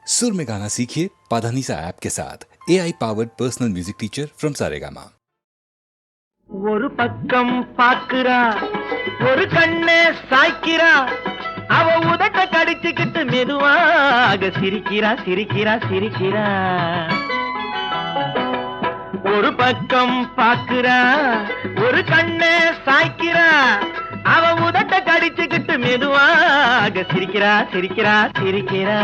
सुर में गाना सीखिए पाधानीसा ऐप के साथ AI powered personal music teacher from Saregama. ஒரு பக்கம் பாக்குறா ஒரு கண்ணே சாய்க்கிறா அவ உதட்ட கடிச்சுக்கிட்டு மெதுவாக சிரிக்கிறா சிரிக்கிறா சிரிக்கிறா. ஒரு பக்கம் பாக்குறா ஒரு கண்ணே சாய்க்கிறா அவ உதட்ட கடிச்சுக்கிட்டு மெதுவாக சிரிக்கிறா சிரிக்கிறா சிரிக்கிறா.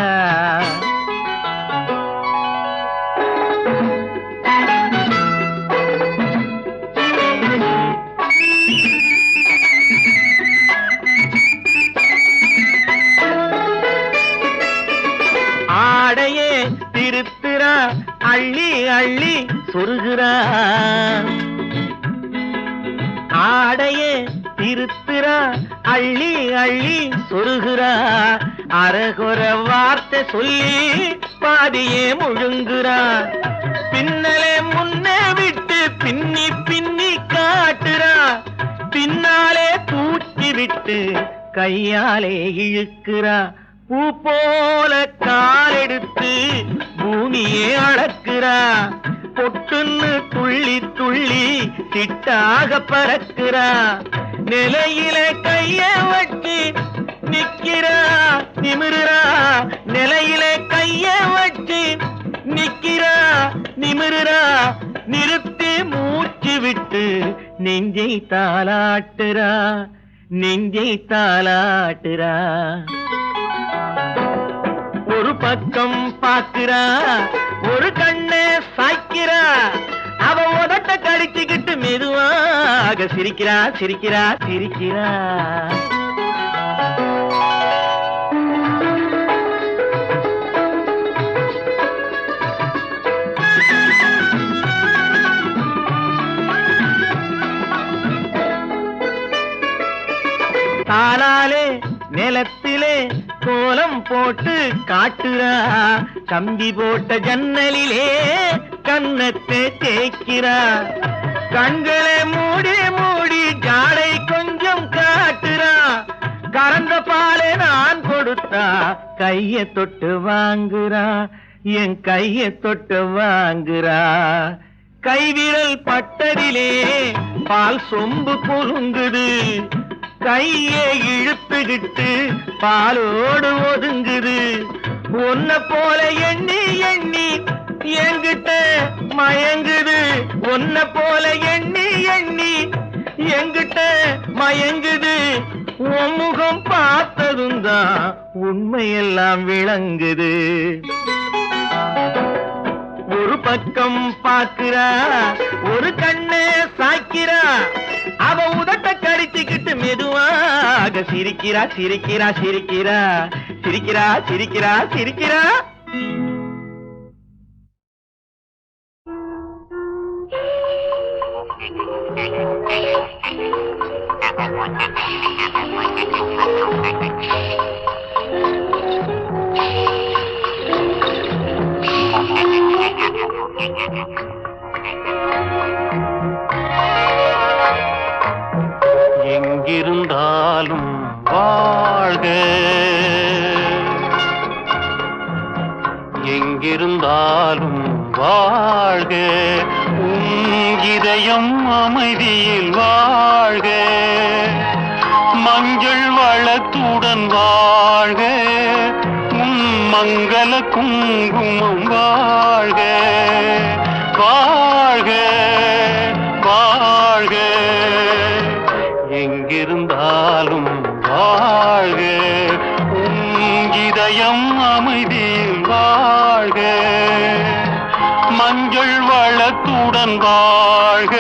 ஆடையே திருத்துறா அள்ளி அள்ளி சொருகிறா. ஆடையே திருத்துறா அள்ளி அள்ளி சொருகிறா. அரகுற வார்த்தை சொல்லி பாதியே முழுங்குறா. பின்னலே முன்னே விட்டு பின்னி பின்னி காட்டுறா. பின்னாலே தூக்கி விட்டு கையாலே இழுக்கிறா. பூ போல காலெடுத்து பூமியே அளக்குறா. பொட்டுன்னு துள்ளி துள்ளி சிட்டாக பறக்குறா. நிலையில கைய வச்சு நிக்கிறா நிமிருறா. நிலையில கைய வச்சு நிக்கிறா நிமிருறா. நிறுத்தி மூச்சு விட்டு நெஞ்சை தாலாட்டுறா நெஞ்சை தாலாட்டுறா. ஒரு பக்கம் பாக்குறா ஒரு கண்ணே சாய்க்கிறா அவ உதட்ட கடிச்சுக்கிட்டு மெதுவாக சிரிக்கிறா சிரிக்கிறா சிரிக்கிறா. தாளாலே நிலத்திலே கோலம் போட்டு காட்டுறா. கம்பி போட்ட ஜன்னலிலே கன்னத்தை தேய்க்கிறா. கண்களை மூடி மூடி ஜாடை கொஞ்சம் காட்டுறா. கறந்த பாலை நான் கொடுத்தா கைய தொட்டு வாங்குறா. என் கைய தொட்டு வாங்குறா. கைவிரல் பட்டதிலே பால் சொம்பு பொருங்குது. கையை இழுத்துக்கிட்டு பாலோடு ஒதுங்குது. ஒன்ன போல எண்ணி எண்ணி என்கிட்ட மயங்குது. ஒன்ன போல எண்ணி எண்ணி என்கிட்ட மயங்குது. உன் முகம் பார்த்ததும் தான் உண்மையெல்லாம் விளங்குது. ஒரு பக்கம் பாக்குறா ஒரு கண்ணே சாய்க்கிறா அவ உதட்ட கடிச்சுக்கிட்டு மெதுவாக சிரிக்கிறா சிரிக்கிறா சிரிக்கிறா சிரிக்கிறா சிரிக்கிறா சிரிக்கிறா. எங்கிருந்தாலும் வாழ்க எங்கிருந்தாலும் வாழ்க உன் இதயம் அமைதியில் வாழ்க. மஞ்சள் வளத்துடன் வாழ்க உன் மங்கள குங்குமம் வாழ்க. வாழ்க வாழ்க எங்கிருந்தாலும் வாழ்க உன் இதயம் அமைதியில் வாழ்க. மஞ்சள் வளத்துடன் வாழ்க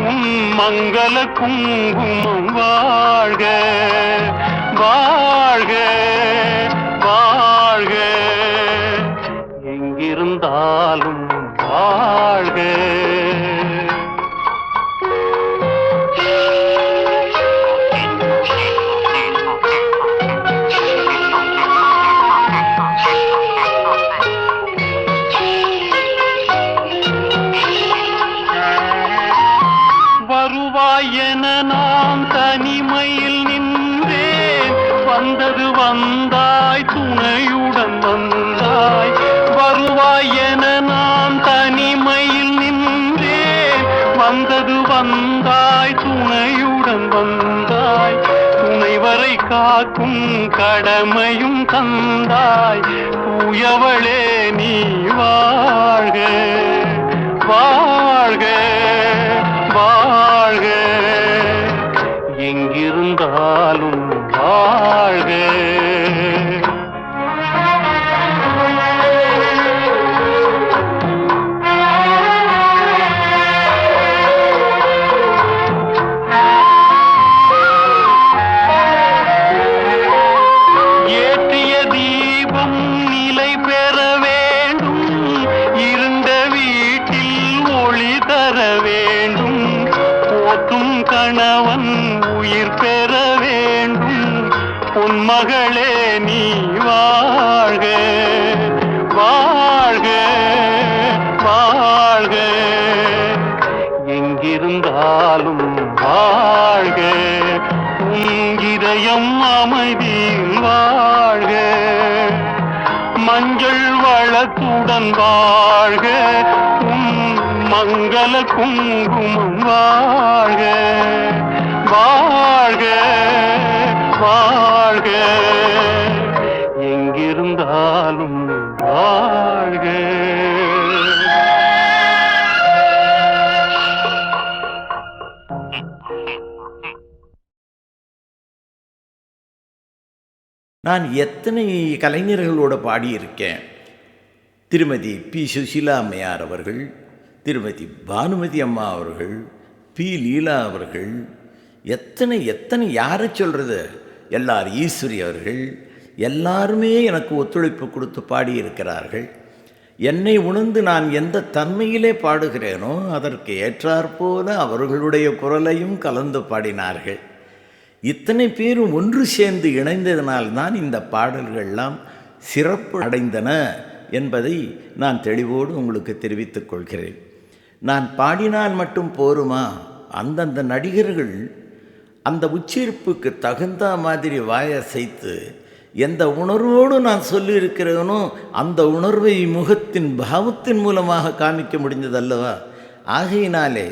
உன் மங்கள குங்குமம் வாழ்க. வாழ்க வாழ்க எங்கிருந்தாலும் வாழ்க. வருவாய் என நான் தனிமையில் நின்றேன். வந்தாய் துணையுடன் வந்தாய், துணைவரை காக்கும் கடமையும் தந்தாய். தூயவளே நீ வாழ்க வாழ்க வாழ்க, எங்கிருந்தாலும் வாழ்க. ஏற்றிய தீபம் நிலை பெற வேண்டும், இருண்ட வீட்டில் ஒளி தர வேண்டும். போற்றும் கணவன் உயிர் பெற வேண்டும், பொன்மகளே நீ வாழ்க வாழ்க வாழ்க, எங்கிருந்தாலும் வாழ்க. உன் இதயம் அமைதியில் வாழ்க, மஞ்சள் வளத்துடன் வாழ்க. உன் மங்கள குங்குமம் வாழ்க வாழ்க வாழ்க, எங்கிருந்தாலும் வாழ்க. நான் எத்தனை கலைஞர்களோடு பாடியிருக்கேன். திருமதி பி. சுசீலா அம்மையார் அவர்கள், திருமதி பானுமதி அம்மா அவர்கள், பி. லீலா அவர்கள், எத்தனை எத்தனை யாரை சொல்கிறது, எல்லார் ஈஸ்வரி அவர்கள், எல்லாருமே எனக்கு ஒத்துழைப்பு கொடுத்து பாடியிருக்கிறார்கள். என்னை உணர்ந்து நான் எந்த தன்மையிலே பாடுகிறேனோ அதற்கு ஏற்றாற்போல அவர்களுடைய குரலையும் கலந்து பாடினார்கள். இத்தனை பேரும் ஒன்று சேர்ந்து இணைந்ததனால்தான் இந்த பாடல்கள்லாம் சிறப்பு அடைந்தன என்பதை நான் தெளிவோடு உங்களுக்கு தெரிவித்துக் கொள்கிறேன். நான் பாடினால் மட்டும் போருமா? அந்தந்த நடிகர்கள் அந்த உச்சரிப்புக்கு தகுந்த மாதிரி வாயசைத்து எந்த உணர்வோடு நான் சொல்லியிருக்கிறேனோ அந்த உணர்வை முகத்தின் பாவத்தின் மூலமாக காமிக்க முடிந்ததல்லவா? ஆகையினாலே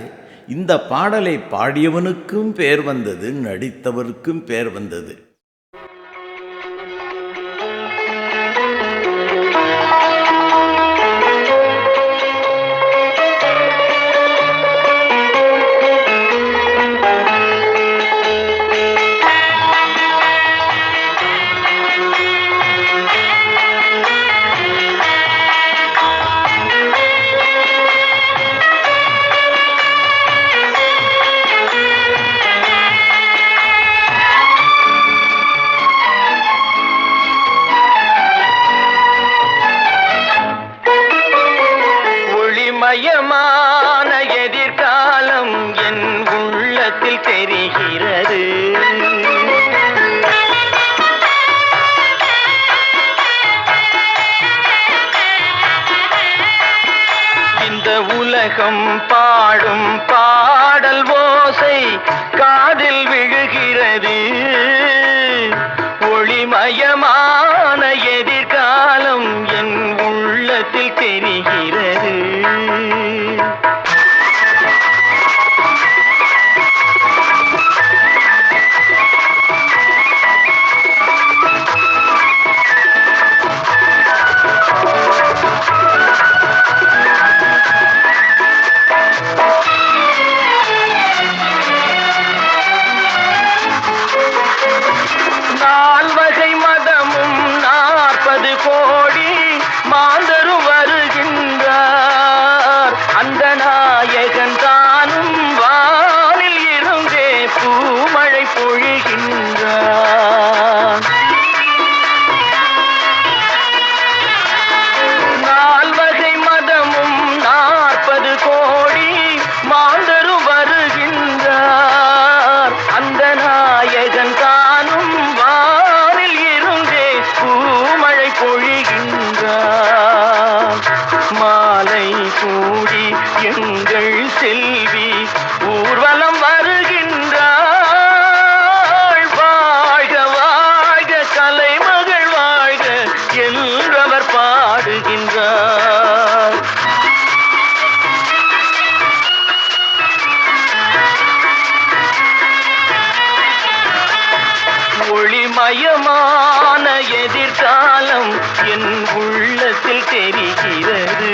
இந்த பாடலை பாடியவனுக்கும் பேர் வந்தது, நடித்தவருக்கும் பேர் வந்தது. மயமான எதிர்காலம் என் உள்ளத்தில் தெரிகிறது. இந்த உலகம் பாடும் பாடல் ஓசை காதில் விழுகிறது. ஒளிமயமான எதிர்காலம் என் உள்ளத்தில் தெரிகிறது. நால்வகை மதமும் 40 கோடி மாந்தரும் வருகின்றார். அந்த நாயகன் தானும் வானில் இருந்தே பூமழை பொழிகின்றார். நால்வகை மதமும் 40 கோடி மாந்தரும் வருகின்றார். அந்த நாயகன் தானும் வானில் இருந்தே பூமழை பொழிகின்றார். மாலை கூடி எங்கள் செல்வி ஊர்வலம் வருகின்றாள். வாழ்க வாழ்க கலைமகள் வாழ்க என்றவர் பாடுகின்றார். எதிர்காலம் என் உள்ளத்தில் தெரிகிறது.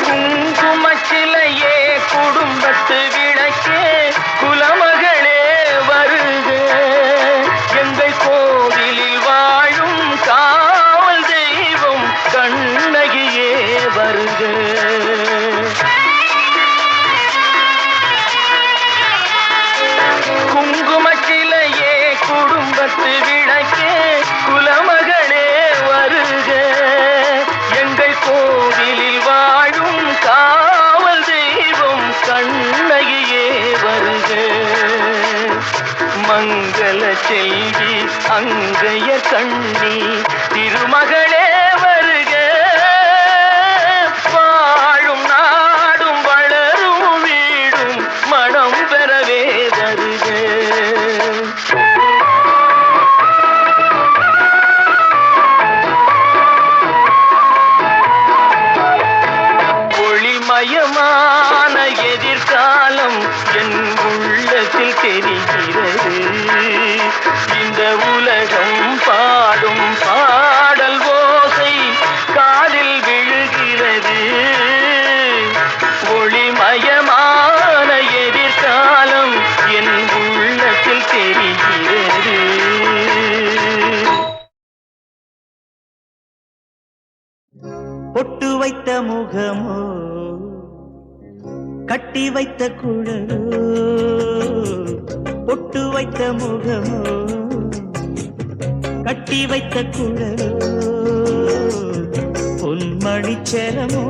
குங்குமச்சிலையே குடும்பத்து விளக்கே குலமகளே வருக, எங்கள் கோவிலில் வாழும் காவல் தெய்வம் கண்ணகியே வருக. குங்குமச்சிலையே குடும்பத்து விளக்கே குலமகளே வருக, எங்கள் கோவிலில் வாழும் காவல் தெய்வம் கண்ணகியே வருக. மங்கள செல்வி அங்கைய கண்ணி திருமகளே வருக, வாழும் நாடும் வளரும் வீடும் மனம் பெறவே வருக. ஒளிமயமான எதிர்காலம் என் உள்ளத்தில் தெரிகிறது. இந்த உலகம் பாடும் பாடல் ஓசை காதில் விழுகிறது. ஒளிமயமான எதிர்காலம் என் உள்ளத்தில் தெரிகிறது. பொட்டு வைத்த முகமோ கட்டி வைத்த குழலோ, பொட்டு வைத்த முகமோ கட்டி வைத்த குழலோ, பொன்மணி செலமோ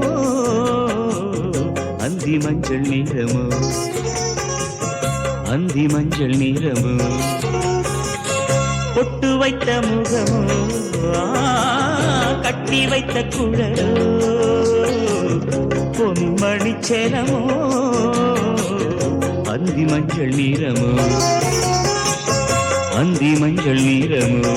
அந்தி மஞ்சள் நிறமோ, அந்தி மஞ்சள் நிறமோ, பொட்டு வைத்த முகமோ கட்டி வைத்த குழலோ, பொன்மணி செலமோ அந்தி மஞ்சள் நிறமோ, அந்தி மஞ்சள் நிறமோ.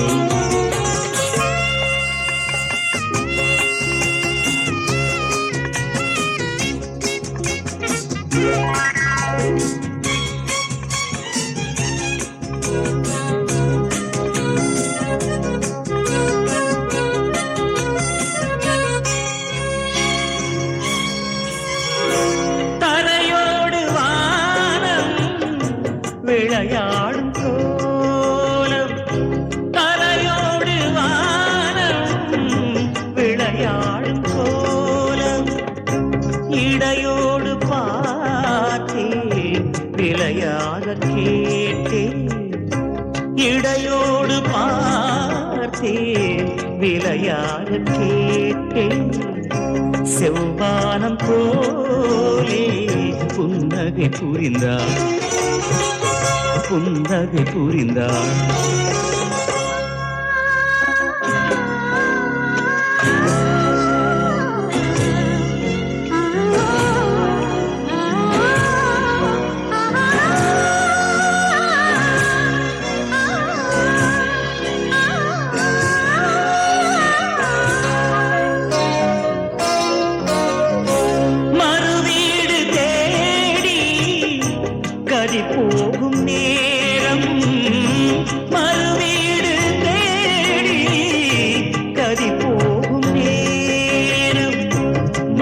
விளையாடும் கோலம் தரையோடு வானம், விளையாடும் கோலம் இடையோடு பார்த்தேன் விளையாக கேட்டேன், இடையோடு பார்த்தேன் விளையாக கேட்டேன். செவ்வானம் போலே புன்னகை புரிந்தார், புன்னகை புரிந்தார். மறுவீடு தேடி கதி போகும் நேரம், மறுவீடு தேடி கதி போகும் நேரம்,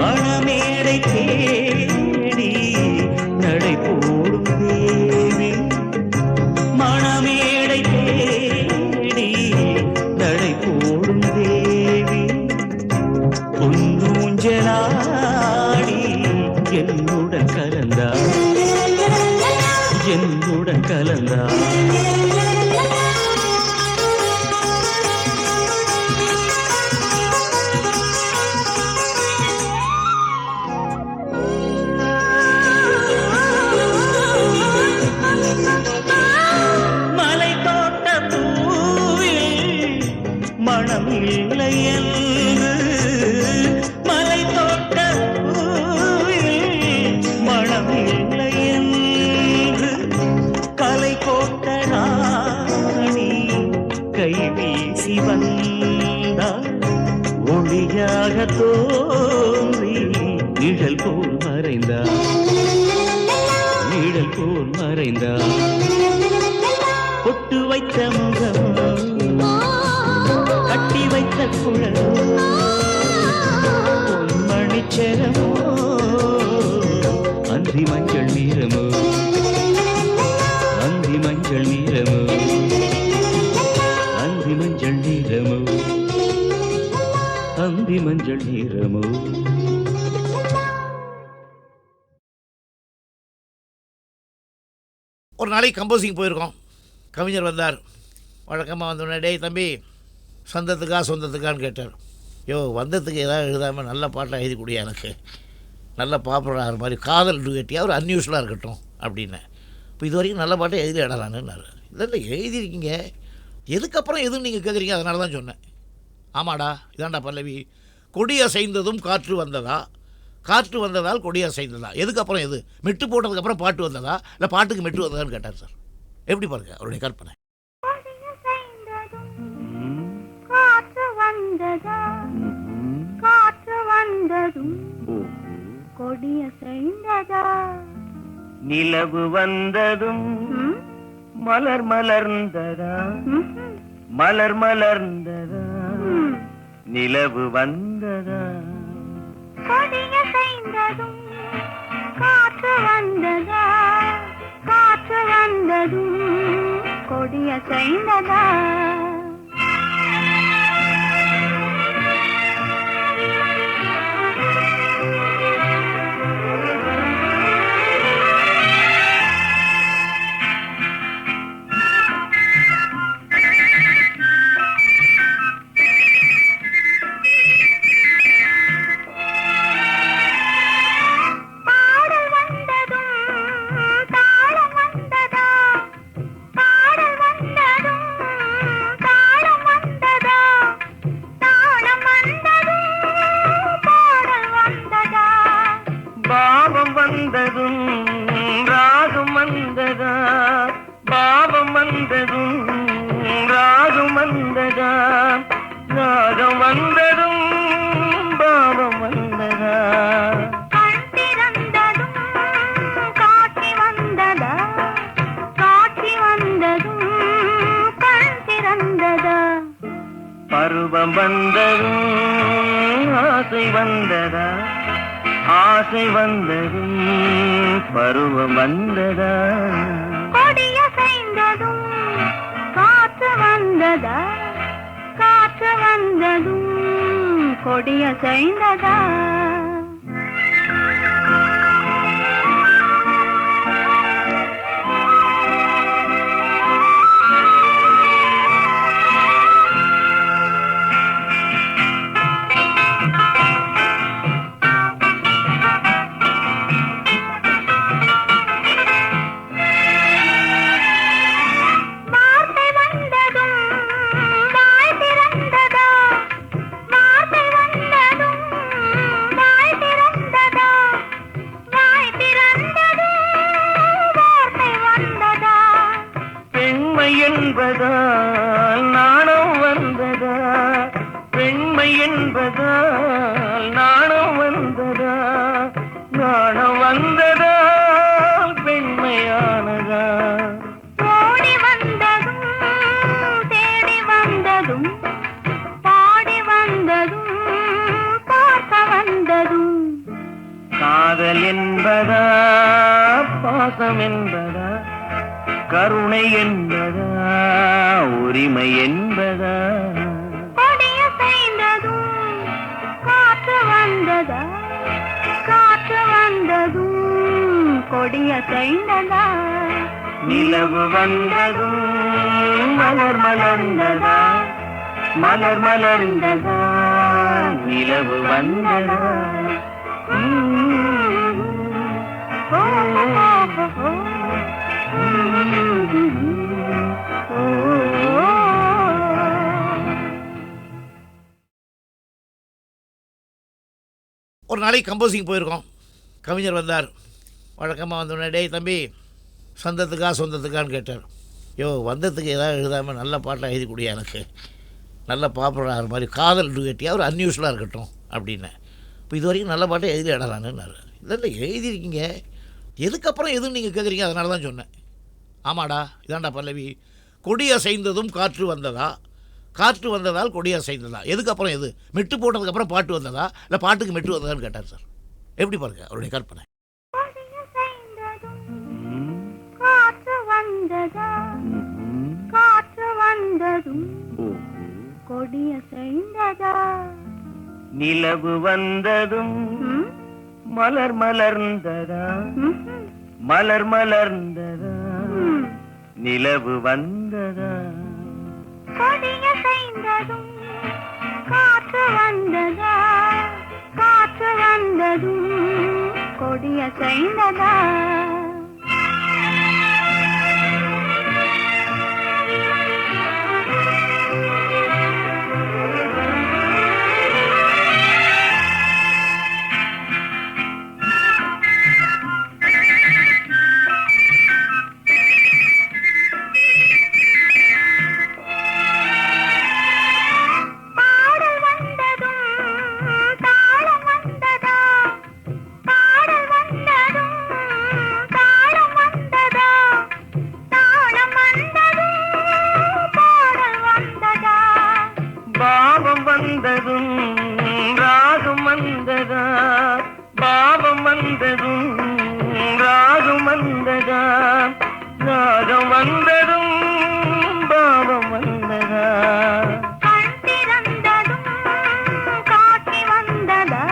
மணமேடை தேடி நடை போடும் தேவி, மணமேடை தேடி நடை போடும் தேவி, பொன்னூஞ்சலாடி என்னுடன் கலந்தார், என்னுடன் கலந்தார். மலை தோட்ட பூவில் மனம் இல்லை என்று, மலை தோட்ட பூவில் மனம் இல்லை பேசி வந்தாள் ஒளியாக தோன்றி நிழல் போல் மறைந்தாள் நிழல் போல் மறைந்தாள் பொட்டு வைத்த முகம் கட்டி வைத்த குழல் பொன்மணிச்சரமோ அந்தி மஞ்சள் நீரமோ அந்தி மஞ்சள் நீரமோ அந்தி மஞ்சள் நீரமோ அந்தி மஞ்சள் நீரமோ. ஒரு நாளைக்கு கம்போசிங் போயிருக்கோம். கவிஞர் வந்தார். வழக்கமாக வந்தோடனே, டேய் தம்பி, சொந்தத்துக்கா சொந்தத்துக்கான்னு கேட்டார். யோ, வந்ததுக்கு ஏதாவது எழுதாமல் நல்ல பாட்டை எழுதி கொடுயா, எனக்கு நல்ல பாப்புலர் ஆகிற மாதிரி காதல் டுகட்டியாக ஒரு அன்யூஸ்வலாக இருக்கட்டும் அப்படின்னேன். இப்போ இது வரைக்கும் நல்ல பாட்டை எழுதி இடலான்னு. இல்லை எழுதியிருக்கீங்க, எதுக்கப்புறம் எதுவும் நீங்கள் கேட்குறீங்க, அதனால தான் சொன்னேன். ஆமாடா, இதாண்டா பல்லவி. கொடி அசைந்ததும் காற்று வந்ததா, காற்று வந்ததால் கொடி அசைந்ததா, எதுக்கப்புறம் எது? மெட்டு போட்டதுக்கப்புறம் பாட்டு வந்ததா, இல்லை பாட்டுக்கு மெட்டு வந்ததான்னு கேட்டார் சார். எப்படி பாருங்க அவருடைய கற்பனை. காற்று வந்ததா, காற்று வந்ததும் கொடிய செய்ததா, நிலவு வந்ததும் மலர் மலர்ந்ததா, மலர் மலர்ந்ததா, நிலவு வந்ததா, கொடிய செய்ததும் காற்று வந்ததா, காற்று வந்ததும் கொடிய செய்ததா. வந்ததும் ராகம் வந்ததா, பாவம் வந்ததும் ராகம் வந்ததா, ராகம் வந்ததும் பாவம் வந்ததா, கண் திறந்ததும் காட்சி வந்ததா, காட்சி வந்ததும் கண் திறந்ததா, பருவம் வந்ததும் ஆசை வந்ததா, ஆசை வந்ததும் பருவம் வந்ததா, கொடிய செய்ததும் காற்று வந்ததா, காற்று வந்ததும் கொடிய செய்ததா. என்பதால் நாணம் வந்ததா, பெண்மை என்பதால் நாணம் வந்ததா, நாணம் வந்ததால் பெண்மையானதா, ஓடி வந்ததும் தேடி வந்ததும் பாடி வந்ததும் பார்க்க வந்ததும், காதல் என்பதா பாசம் என்பதா, கருணை என்பதா உரிமை என்பதா, கொடிய செய்ததும் காற்று வந்ததா, காற்று வந்ததும் கொடிய செய்ததா, நிலவு வந்ததும் மலர் மலர்ந்ததா, மலர் மலர்ந்ததா, நிலவு வந்ததா. ஒரு நாளைக்கு கம்போசிங் போயிருக்கோம். கவிஞர் வந்தார். வழக்கமாக வந்தோடனே, டேய் தம்பி, சொந்தத்துக்கா சொந்தத்துக்கான்னு கேட்டார். யோ, வந்ததுக்கு ஏதாவது எழுதாமல் நல்ல பாட்டை எழுதி கொடுயா, எனக்கு நல்ல பாப்புலர் ஆகிற மாதிரி காதல் டுகட்டியாக ஒரு அன்யூஸ்வலாக இருக்கட்டும் அப்படின்னேன். இப்போ இது வரைக்கும் நல்ல பாட்டை எழுதி இடலான்னு இல்லை எழுதியிருக்கீங்க, எதுக்கப்புறம் எதுவும் நீங்கள் கேட்குறீங்க, அதனால தான் சொன்னேன். ஆமாடா இதாண்டா பல்லவி, கொடி அசைந்ததும் காற்று வந்ததா, காற்று வந்ததால் கொடி அசைந்ததா, எதுக்கப்புறம் எது, மெட்டு போட்டதுக்கப்புறம் பாட்டு வந்ததா இல்லை பாட்டுக்கு மெட்டு வந்ததான்னு கேட்டார் சார். எப்படி பாருங்க அவருடைய கற்பனை. காற்று வந்ததா, காற்று வந்ததும் கொடிய செய்ததா, நிலவு வந்ததும் மலர் மலர்ந்ததா, மலர் மலர்ந்ததா, நிலவு வந்ததா, கொடிய செய்ததும் காற்று வந்ததா, காற்று வந்ததும் கொடிய செய்ததா. வந்ததும் ராகம் வந்ததா, பாவம் வந்ததும் ராகம் வந்ததா, ராகம் வந்ததும் பாவம் வந்ததா, கண் திறந்ததும் காட்சி வந்ததா,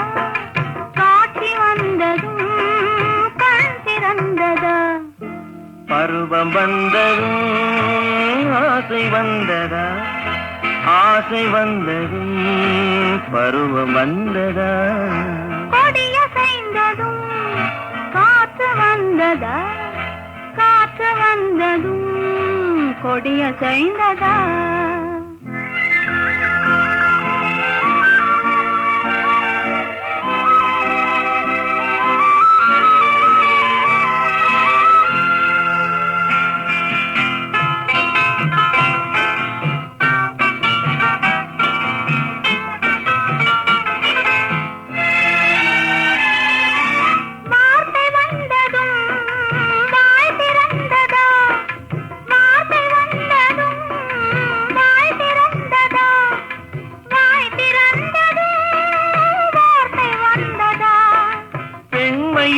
காட்சி வந்ததும் கண் திறந்ததா, பருவம் வந்ததும் ஆசை வந்ததா, ஆசை வந்ததும் பருவம் வந்ததா, கொடிய செய்ததும் காற்று வந்ததா, காற்று வந்ததும் கொடிய செய்ததா.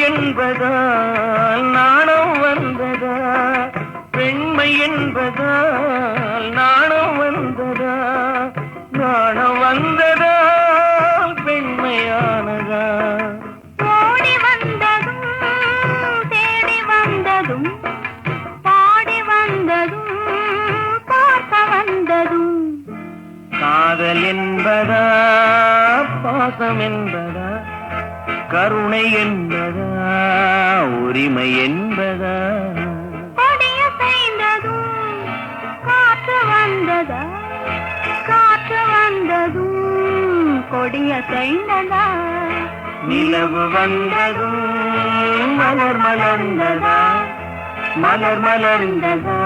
என்பதால் நாணம் வந்ததா, பெண்மை என்பதால் நாணம் வந்ததா, நாணம் வந்ததால் பெண்மையானதா, ஓடி வந்ததும் தேடி வந்ததும் பாடி வந்ததும் பார்க்க வந்ததும், காதல் என்பதா பாசம் என்பதா, கருணை என்பதா உரிமை என்பதா, கொடிய செய்ததும் காற்று வந்ததா, காற்று வந்ததும் கொடிய செய்ததா, நிலவு வந்ததும் மலர் மலர்ந்ததா, மலர் மலர்ந்ததா,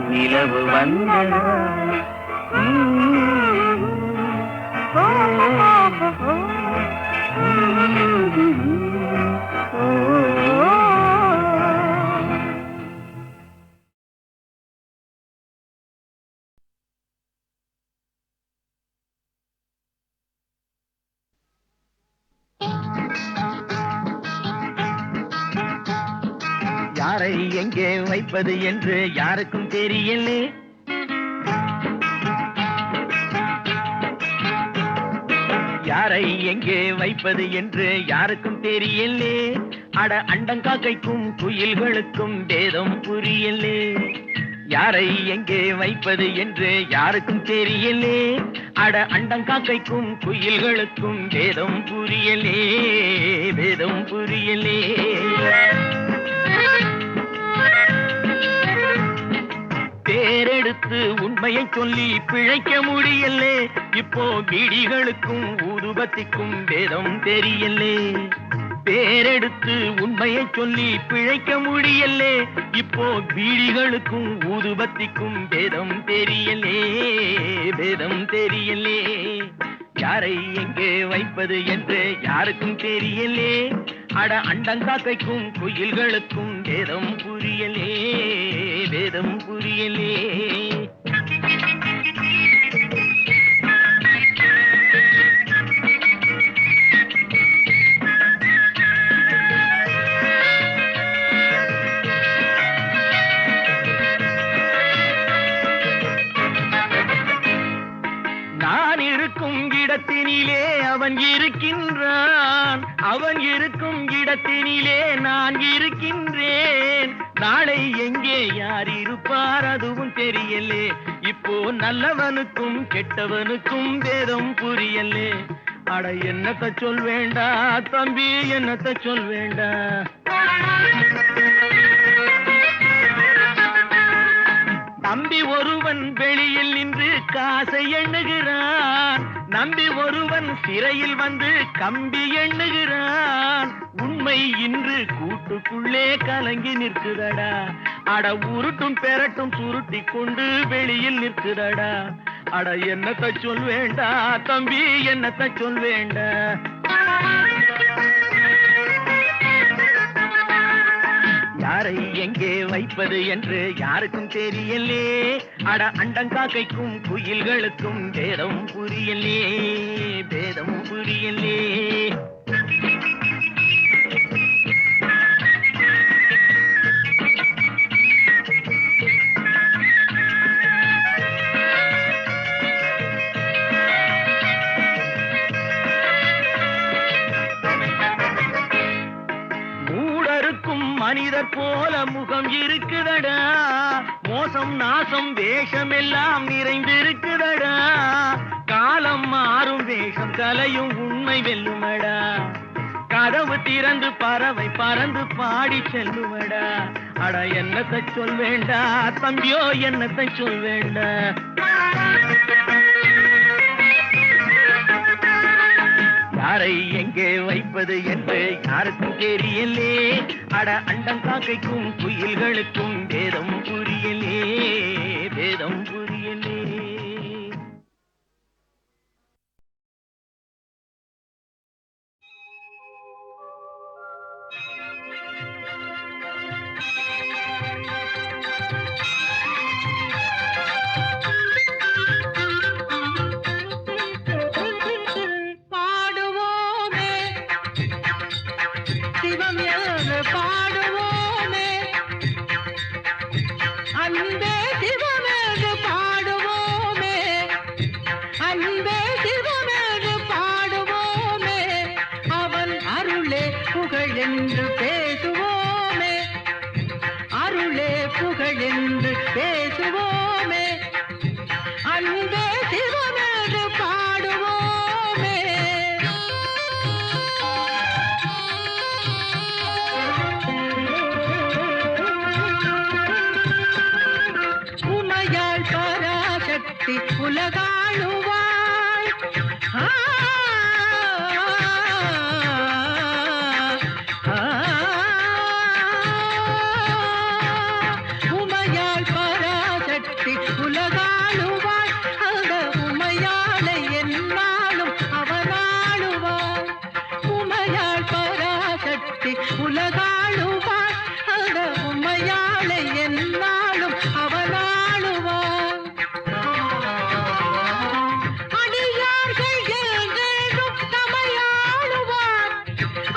நிலவு வந்ததா. ஓ ஓ ஓ யாரை எங்கே வைப்பது என்று யாருக்கும் தெரியலே, யாரை எங்கே வைப்பது என்று யாருக்கும் தெரியலே, அட அண்டங்காக்கைக்கும் குயில்களுக்கும் வேதம் புரியலே, யாரை எங்கே வைப்பது என்று யாருக்கும் தெரியலே, அட அண்டங்காக்கைக்கும் குயில்களுக்கும் வேதம் புரியலே, வேதம் புரியலே. பேரெடுத்து உண்மையை சொல்லி பிழைக்க முடியலே, இப்போ பீடிகளுக்கும் ஊதுபத்திக்கும் வேதம் தெரியலே, பேரெடுத்து உண்மையை சொல்லி பிழைக்க முடியலே. இப்போ பீடிகளுக்கும் ஊதுபத்திக்கும் பேதம் தெரியலே, பேதம் தெரியலே. யாரை எங்கே வைப்பது என்று யாருக்கும் தெரியலே. அட அண்டங்காக்கைக்கும் குயில்களுக்கும் வேதம் புரியலே, வேதம் புரியலே. நான் இருக்கும் இடத்தினிலே அவன் இருக்கின்றான், அவன் இருக்கும் இடத்தினிலே நான் இருக்கின்றேன். நாளை எங்கே யார் இருப்பார் அதுவும் தெரியலே. இப்போ நல்லவனுக்கும் கெட்டவனுக்கும் வேதம் புரியலே. அட என்னத்த சொல் வேண்டா தம்பி, என்னத்த சொல் வேண்டா. தம்பி ஒருவன் வெளியில் நின்று காசை எண்ணுகிறான், நம்பி ஒருவன் சிறையில் வந்து கம்பி எண்ணுகிறான். உண்மை இன்று கூட்டுக்குள்ளே கலங்கி நிற்குதடா. அட உருட்டும் பெரட்டும் சுருட்டி கொண்டு வெளியில் நிற்குதடா. அட என்னத்த சொல் வேண்டா தம்பி, என்னத்த சொல் வேண்டா. யாரை எங்கே வைப்பது என்று யாருக்கும் தெரியலே. அட அண்டங்காக்கைக்கும் குயில்களுக்கும் பேதம் புரியலே, பேதம் புரியலே. மனிதர் போல முகம் இருக்குதடா, மோசம் நாசம் வேஷம் எல்லாம் நிறைந்திருக்குதடா. காலம் மாறும் வேஷம் கலையும் உண்மை வெல்லுமடா. கதவு திறந்து பறவை பறந்து பாடி செல்லுமடா. அட என்னத்தை சொல் வேண்டா தம்பியோ, என்னத்தை சொல் வேண்டா. யாரை எங்கே வைப்பது என்று யாருக்கும் தெரியலே. அட அண்டங்காக்கைக்கும் குயில்களுக்கும் வேதம் புரியலே, வேதம் புரியலே. புகழென்று பேசுவோமே, அருளே புகழென்று பேசுவோமே, அன்பே சிவமென்று பாடுவோமே. உமையாள் பராசக்தி உலகாளுவாள், உமையாள் பராசக்தி உலகாளுவாள். அந்த உமையாளை என்னாலும் அவனாளுவாள். உமையாள் பராசக்தி உலகாளுவாள். அந்த உமையாளை என்னாலும் அவனாளுவாள். அடியார்கள் என்றென்றும் தமையாளுவார்,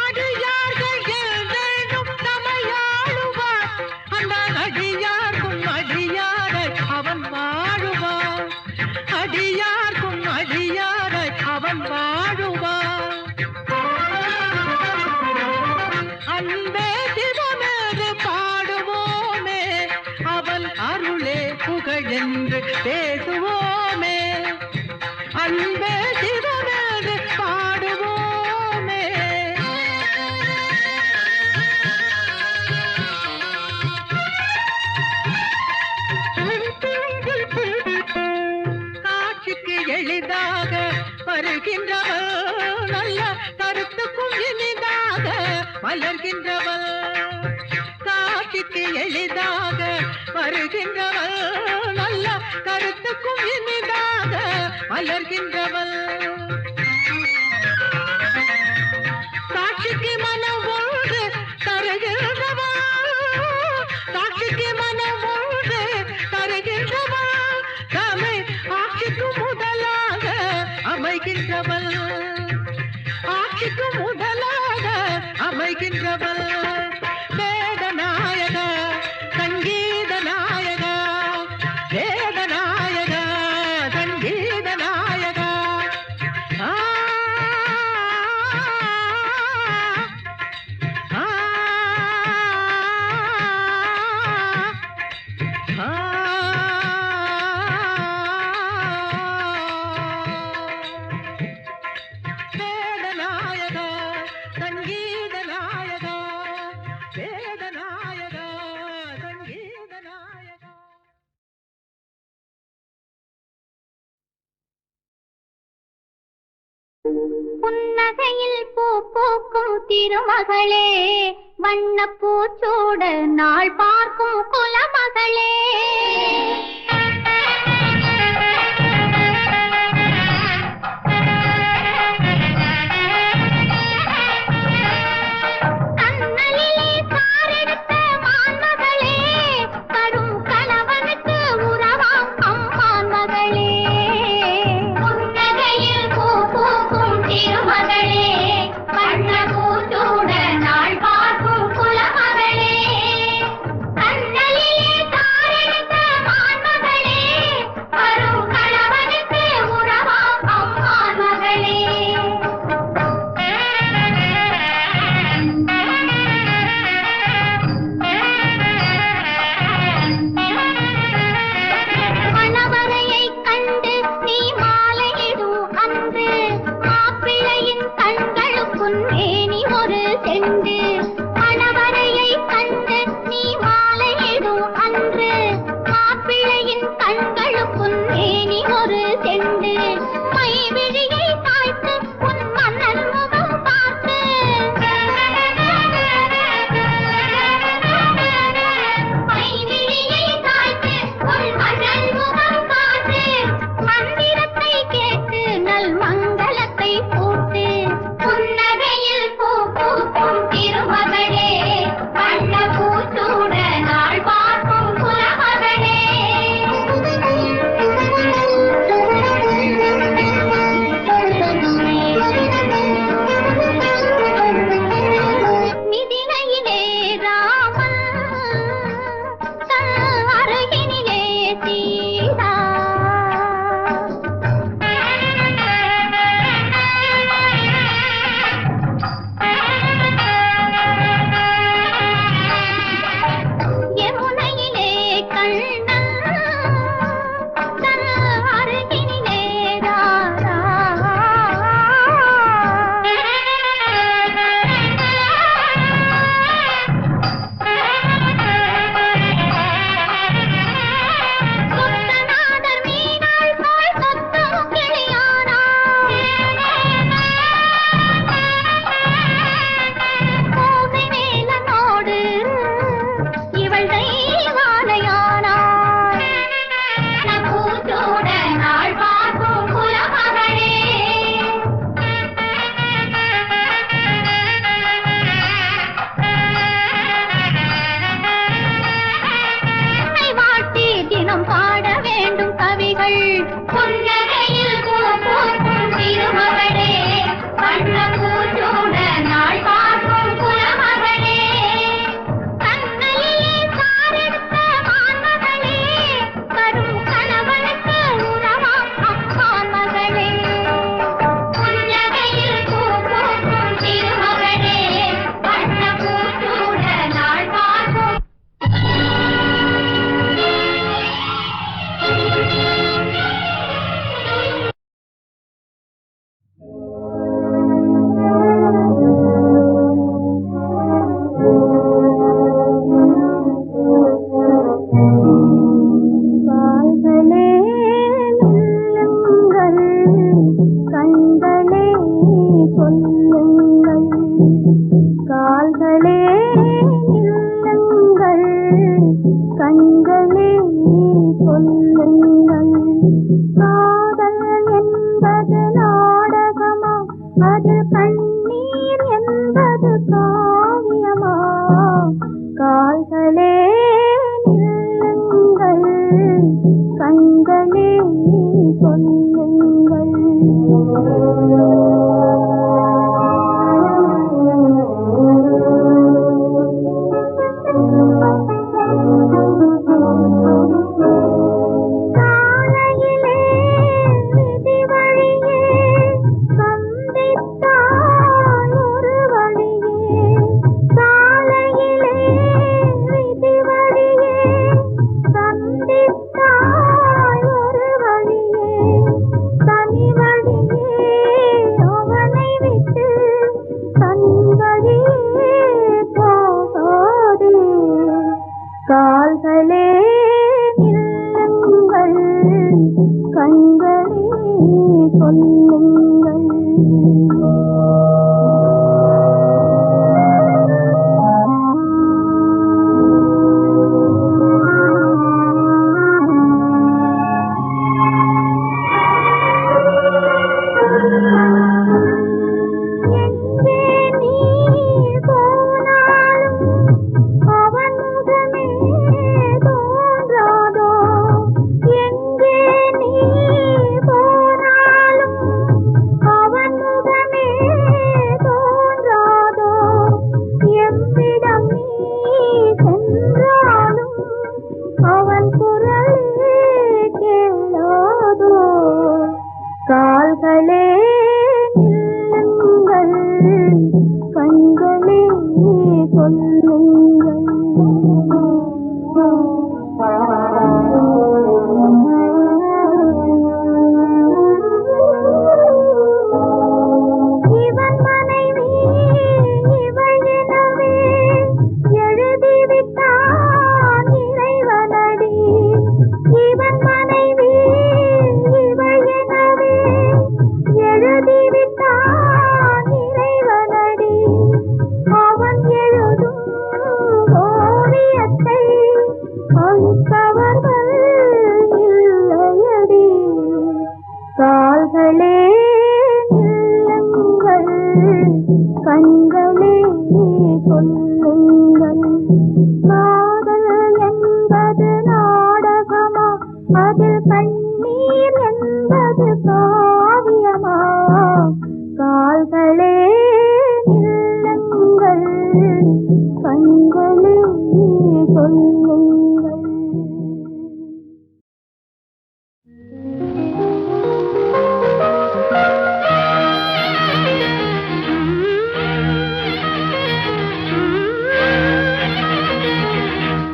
அடியார்கள் என்றென்றும் தமையாளுவார். அந்த அடியார்க்கும் அடியாரை அவன் வாழுவார், அடியார்க்கும் அடியாரை அவன் வாழுவார். அன்பே சிவமென்று பாடுவோமே, அவன் அருளே புகழென்று பேசுவோமே. அன்பே சிவமென்று பாடுவோமே. காட்சிக்கு எளிதாக வருகின்றவர் நல்ல கருத்துக்கும் இனிதாக மலர்கின்றவள் காட்சிக்கு எளிதாக வருகின்றவள் நல்ல கருத்துக்கும் இனிதாக மலர்கின்றவள் சாட்சிக்கு மனம் ஒன்று தருகின்றவள் சாட்சிக்கு மனம் ஒன்று தருகின்றவள் தமை ஆட்சிக்கு முதலாக அமைகின்றவள் ஆட்சிக்கு முதலாக அமைகின்றவள் வேத நாயக சங்கீத நாயக வேத நாயக சங்கீத நாயக ஆ ஆ வேதநாயகா சங்கீத நாயகா வேதநாயகா சங்கீத நாயகா புன்னகையில் பூ பூக்கும் திருமகளே வண்ணப்பூச்சோட நாள் பார்க்கும் குலமகளே கண்ணலிலே சாரெடுத்த மான்மகளே கரும் கணவனுக்கு உறவாம் அம்மான் மகளே புன்னகையில் பூ பூக்கும் திருமகளே வண்ணப்பூச்சோட நாள் பார்க்கும் குலமகளே கண்ணலிலே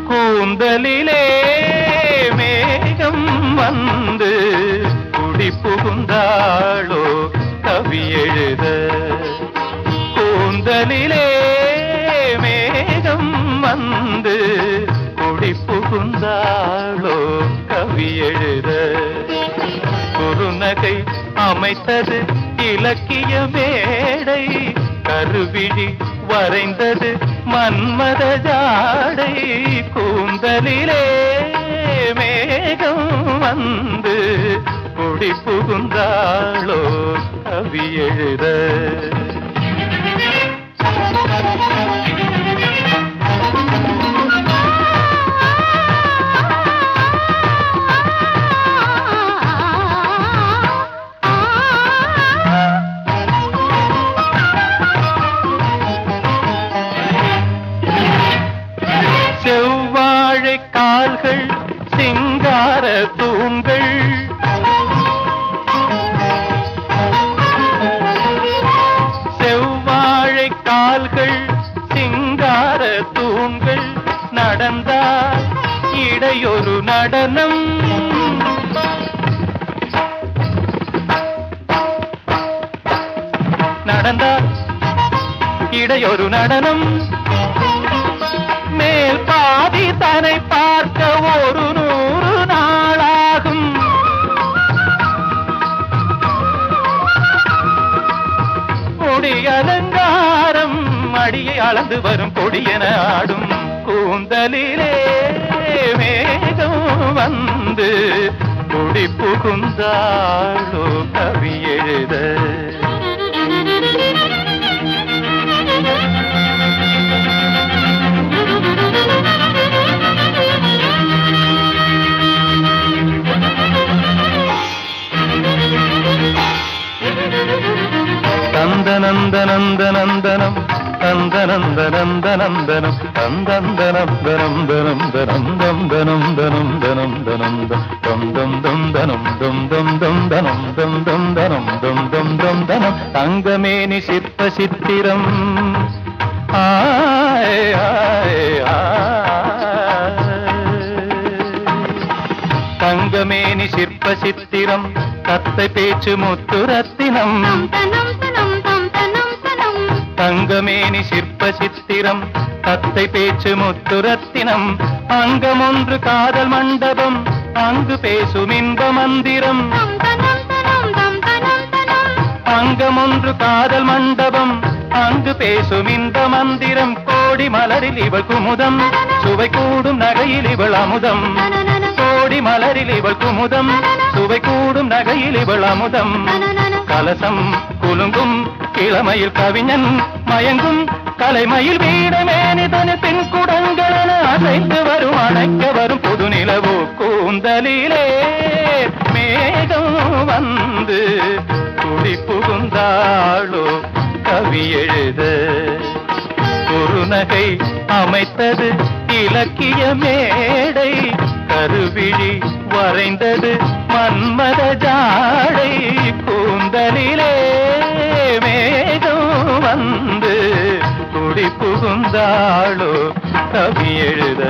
கூந்தலிலே மேகம் வந்து குடி புகுந்தாளோ கவி எழுத கூந்தலிலே மேகம் வந்து குடி புகுந்தாளோ கவி எழுத குறுநகை அமைத்தது இலக்கிய மேடை கருவிழி வரைந்தது மன்மத ஜாடை கூந்தலிலே மேகம் வந்து குடி புகுந்தாளோ கவி எழுத செவ்வாழை கால்கள் சிங்கார தூண்கள் செவ்வாழை கால்கள் சிங்கார தூண்கள் நடந்தால் இடையொரு நடனம் நடந்தால் இடையொரு நடனம் மேல் பாதி தன்னை பார்க்க 100 நாளாகும் முடி அலங்காரம் அடியை அளந்து வரும் கொடியென ஆடும் கூந்தலிலே மேகம் வந்து குடி புகுந்தாளோ கவி எழுத நந்தனம் நந்தனந்தனந்தனந்தனம் நந்தந்தனந்தனம் தனம் தனம் தம் தனம் தனம் தனம் தனம் தம் தம் தம் தனம் தம் தம் தம் தனம் தம் தம் தனம் தம் தம் தம் தனம் தங்கமேனி சிற்ப சித்திரம் ஆய் ஆய் ஆய் தங்கமேனி சிற்ப சித்திரம் தத்தை பேச்சு முத்து ரத்தினம் தங்கமேனி சிற்ப சித்திரம் தத்தை பேச்சு முத்து ரத்தினம் அங்கமொன்று காதல் மண்டபம் அங்கு பேசும் இன்ப மந்திரம் அங்கமொன்று காதல் மண்டபம் அங்கு பேசும் இன்ப மந்திரம் கோடி மலரில் இவள் குமுதம் சுவை கூடும் நகையில் இவள் அமுதம் கோடி மலரில் இவள் குமுதம் சுவை கூடும் நகையில் இவள் அமுதம் கலசம் குலுங்கும் இளமையில் கவிஞன் மயங்கும் கலைமயில் வீடமேனிதனு பின் குடங்களென அசைத்து வரும் அணைக்க வரும் புது நிலவோ கூந்தலிலே மேகம் வந்து குடி புகுந்தாளோ கவி எழுத குறுநகை அமைத்தது இலக்கிய மேடை கருவிழி வரைந்தது மன்மத ஜாடை கூந்தலிலே மேகம் வந்து குடி புகுந்தாளோ கவி எழுத